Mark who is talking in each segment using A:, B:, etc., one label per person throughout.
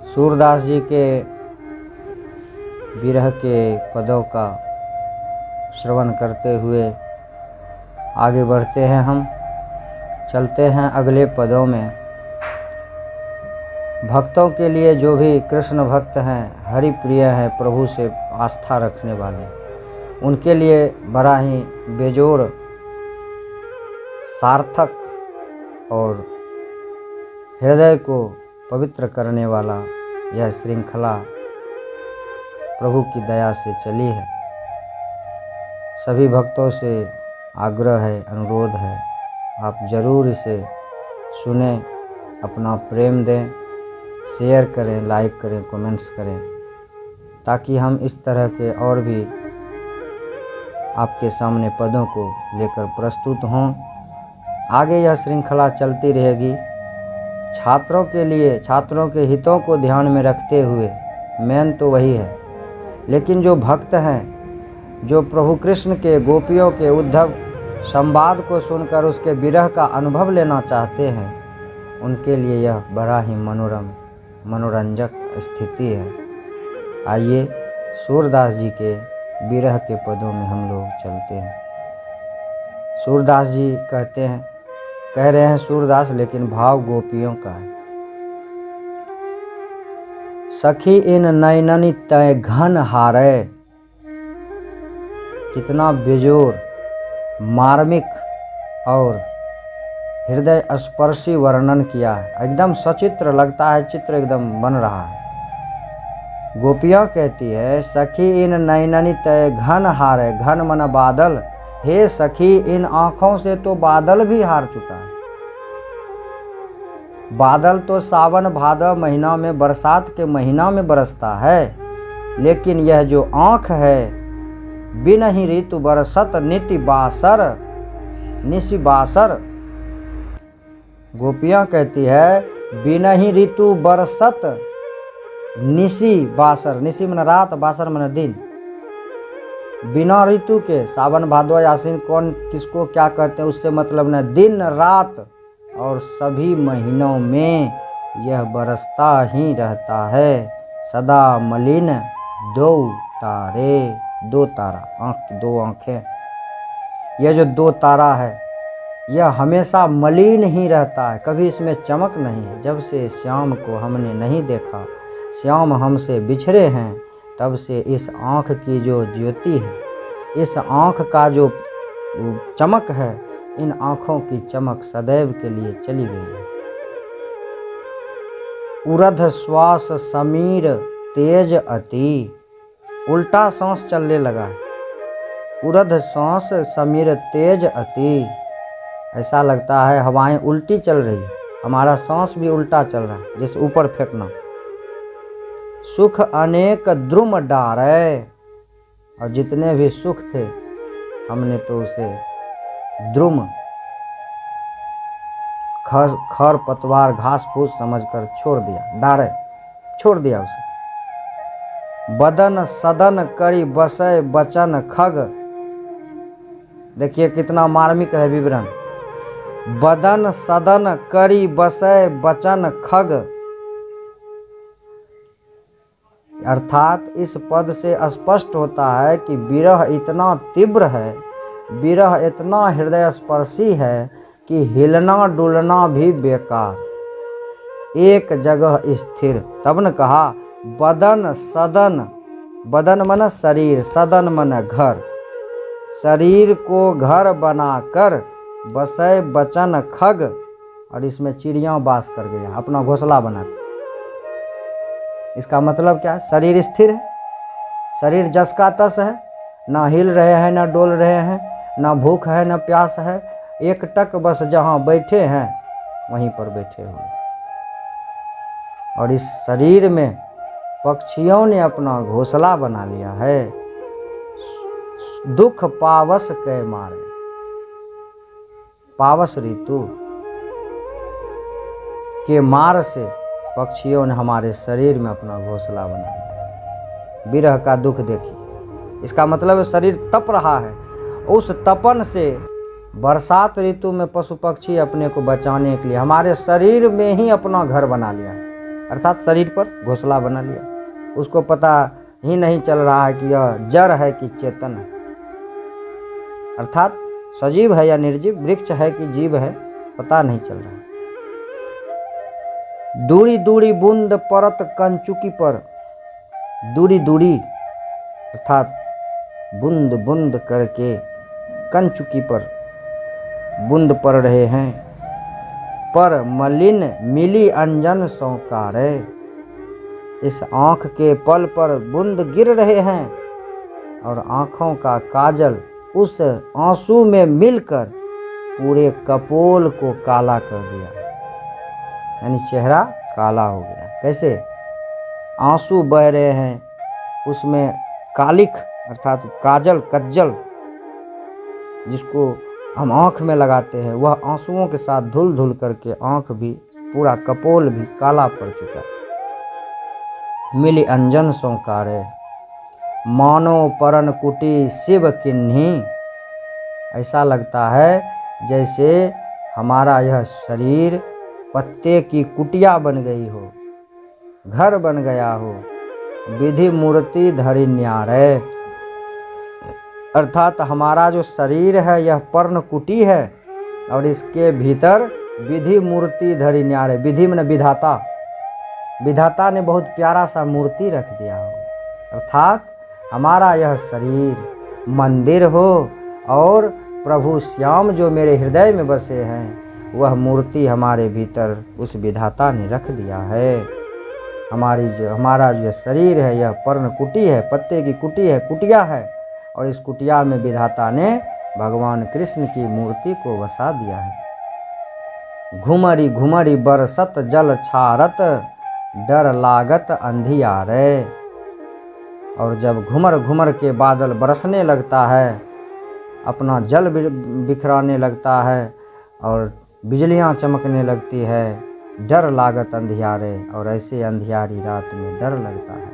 A: सूरदास जी के विरह के पदों का श्रवण करते हुए आगे बढ़ते हैं। हम चलते हैं अगले पदों में। भक्तों के लिए, जो भी कृष्ण भक्त हैं, हरि प्रिय हैं, प्रभु से आस्था रखने वाले, उनके लिए बड़ा ही बेजोर, सार्थक और हृदय को पवित्र करने वाला यह श्रृंखला प्रभु की दया से चली है। सभी भक्तों से आग्रह है, अनुरोध है, आप ज़रूर इसे सुने, अपना प्रेम दें, शेयर करें, लाइक करें, कमेंट्स करें, ताकि हम इस तरह के और भी आपके सामने पदों को लेकर प्रस्तुत हों। आगे यह श्रृंखला चलती रहेगी। छात्रों के लिए, छात्रों के हितों को ध्यान में रखते हुए, मेन तो वही है, लेकिन जो भक्त हैं, जो प्रभु कृष्ण के, गोपियों के उद्धव संवाद को सुनकर उसके विरह का अनुभव लेना चाहते हैं, उनके लिए यह बड़ा ही मनोरंजक स्थिति है। आइए सूरदास जी के विरह के पदों में हम लोग चलते हैं। सूरदास जी कह रहे हैं सूरदास, लेकिन भाव गोपियों का है। सखी इन नैननी तय घन हारे, कितना बेजोर, मार्मिक और हृदय स्पर्शी वर्णन किया है। एकदम सचित्र लगता है, चित्र एकदम बन रहा है। गोपियाँ कहती है, सखी इन नैननी तय घन हारे, घन मन बादल, हे सखी इन आँखों से तो बादल भी हार चुका है। बादल तो सावन भादव महीना में, बरसात के महीना में बरसता है, लेकिन यह जो आँख है, बिनहि ऋतु बरसत निति बासर, निशि बासर। गोपियाँ कहती है, बिनहि ऋतु बरसत निशि बासर, निशि मन रात, बासर मन दिन। बिना ऋतु के, सावन भादव आश्विन कौन किसको क्या कहते हैं उससे मतलब न, दिन रात और सभी महीनों में यह बरसता ही रहता है। सदा मलिन दो तारे, दो तारा, आँख, दो आँखें, यह जो दो तारा है यह हमेशा मलिन ही रहता है, कभी इसमें चमक नहीं है। जब से श्याम को हमने नहीं देखा, श्याम हमसे बिछड़े हैं, तब से इस आँख की जो ज्योति है, इस आँख का जो चमक है, इन आँखों की चमक सदैव के लिए चली गई है। उरध श्वास समीर तेज अति, उल्टा सांस चलने लगा है। उरध श्वास समीर तेज अति, ऐसा लगता है हवाएं उल्टी चल रही है, हमारा सांस भी उल्टा चल रहा है, जैसे ऊपर फेंकना। सुख अनेक द्रुम डारे, और जितने भी सुख थे हमने तो उसे द्रुम, खर पतवार, घास फूस समझकर छोड़ दिया, डारे छोड़ दिया उसे। बदन सदन करी बसय बचन खग, देखिए कितना मार्मिक है विवरण। बदन सदन करी बसय बचन खग, अर्थात इस पद से स्पष्ट होता है कि विरह इतना तीव्र है, विरह इतना हृदय स्पर्शी है कि हिलना डुलना भी बेकार, एक जगह स्थिर। तब न कहा बदन सदन, बदन मन शरीर, सदन मन घर, शरीर को घर बनाकर बसय बचन खग, और इसमें चिड़ियाँ वास कर गया अपना घोंसला बनाकर। इसका मतलब क्या है? शरीर स्थिर है, शरीर जस का तस है, ना हिल रहे हैं, ना डोल रहे हैं, ना भूख है, ना प्यास है, एक टक बस जहाँ बैठे हैं वहीं पर बैठे हुए। और इस शरीर में पक्षियों ने अपना घोंसला बना लिया है। दुख पावस के मारे, पावस ऋतु के मार से पक्षियों ने हमारे शरीर में अपना घोंसला बना लिया। विरह का दुख देखिए, इसका मतलब शरीर तप रहा है। उस तपन से बरसात ऋतु में पशु पक्षी अपने को बचाने के लिए हमारे शरीर में ही अपना घर बना लिया है। अर्थात शरीर पर घोंसला बना लिया। उसको पता ही नहीं चल रहा है कि यह जड़ है कि चेतन है, अर्थात सजीव है या निर्जीव, वृक्ष है कि जीव है, पता नहीं चल रहा। दूरी दूरी बूंद परत कंचुकी पर, दूरी दूरी अर्थात बूंद बूंद करके कंचुकी पर बूंद पड़ रहे हैं, पर मलिन मिली अंजन सौकारे। इस आँख के पल पर बूंद गिर रहे हैं और आँखों का काजल उस आंसू में मिलकर पूरे कपोल को काला कर दिया, यानी चेहरा काला हो गया। कैसे? आंसू बह रहे हैं, उसमें कालिख अर्थात काजल कज्जल जिसको हम आँख में लगाते हैं, वह आंसुओं के साथ धुल धुल करके आँख भी, पूरा कपोल भी काला पड़ चुका। मिली अंजन सौकारे मानो परन कुटी शिव किन्ही। ऐसा लगता है जैसे हमारा यह शरीर पत्ते की कुटिया बन गई हो, घर बन गया हो, विधि मूर्ति धरि न्यारे। अर्थात हमारा जो शरीर है यह पर्ण कुटी है और इसके भीतर विधि मूर्ति धरि न्यारे। विधि में विधाता, विधाता ने बहुत प्यारा सा मूर्ति रख दिया हो, अर्थात हमारा यह शरीर मंदिर हो और प्रभु श्याम जो मेरे हृदय में बसे हैं वह मूर्ति हमारे भीतर उस विधाता ने रख दिया है। हमारा जो शरीर है यह पर्ण कुटी है, पत्ते की कुटी है, कुटिया है, और इस कुटिया में विधाता ने भगवान कृष्ण की मूर्ति को बसा दिया है। घुमरी घुमरी बरसत जल छारत डर लागत अंधियारे। और जब घुमर घुमर के बादल बरसने लगता है, अपना जल बिखराने लगता है और बिजलियां चमकने लगती है, डर लागत अंधियारे। और ऐसे अंधियारी रात में डर लगता है,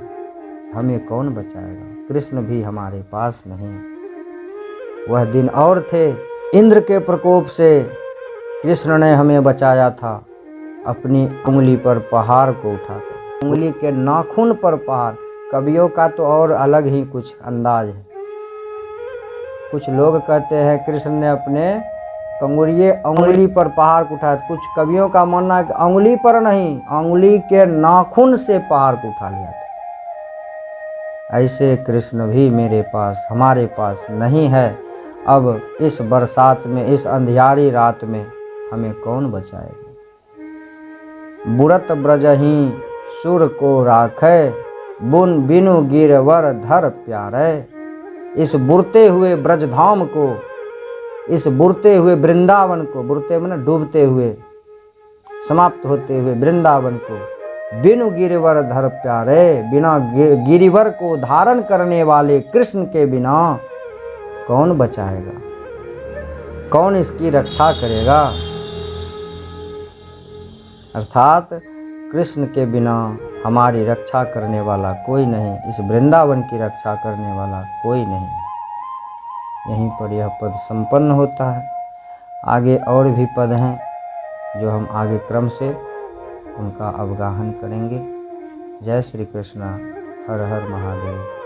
A: हमें कौन बचाएगा? कृष्ण भी हमारे पास नहीं। वह दिन और थे, इंद्र के प्रकोप से कृष्ण ने हमें बचाया था, अपनी उंगली पर पहाड़ को उठाकर, उंगली के नाखून पर पहाड़। कवियों का तो और अलग ही कुछ अंदाज है। कुछ लोग कहते हैं कृष्ण ने अपने उंगली पर पहाड़ को उठाया। कुछ कवियों का मानना है कि उंगली पर नहीं, उंगली के नाखून से पहाड़ को उठा लिया था। ऐसे कृष्ण भी मेरे पास, हमारे पास नहीं है। अब इस बरसात में, इस अंधियारी रात में हमें कौन बचाएगा? बुरत ब्रजही सुर को राखे बुन बिनु गिरवर धर प्यारे। इस बुरते हुए ब्रजधाम को, इस बुरते हुए वृंदावन को, बुरते में डूबते हुए, समाप्त होते हुए वृंदावन को, बिनु गिरिवर धर प्यारे, बिना गिरिवर को धारण करने वाले कृष्ण के बिना कौन बचाएगा? कौन इसकी रक्षा करेगा? अर्थात कृष्ण के बिना हमारी रक्षा करने वाला कोई नहीं, इस वृंदावन की रक्षा करने वाला कोई नहीं। यहीं पर यह पद संपन्न होता है। आगे और भी पद हैं जो हम आगे क्रम से उनका अवगाहन करेंगे। जय श्री कृष्ण। हर हर महादेव।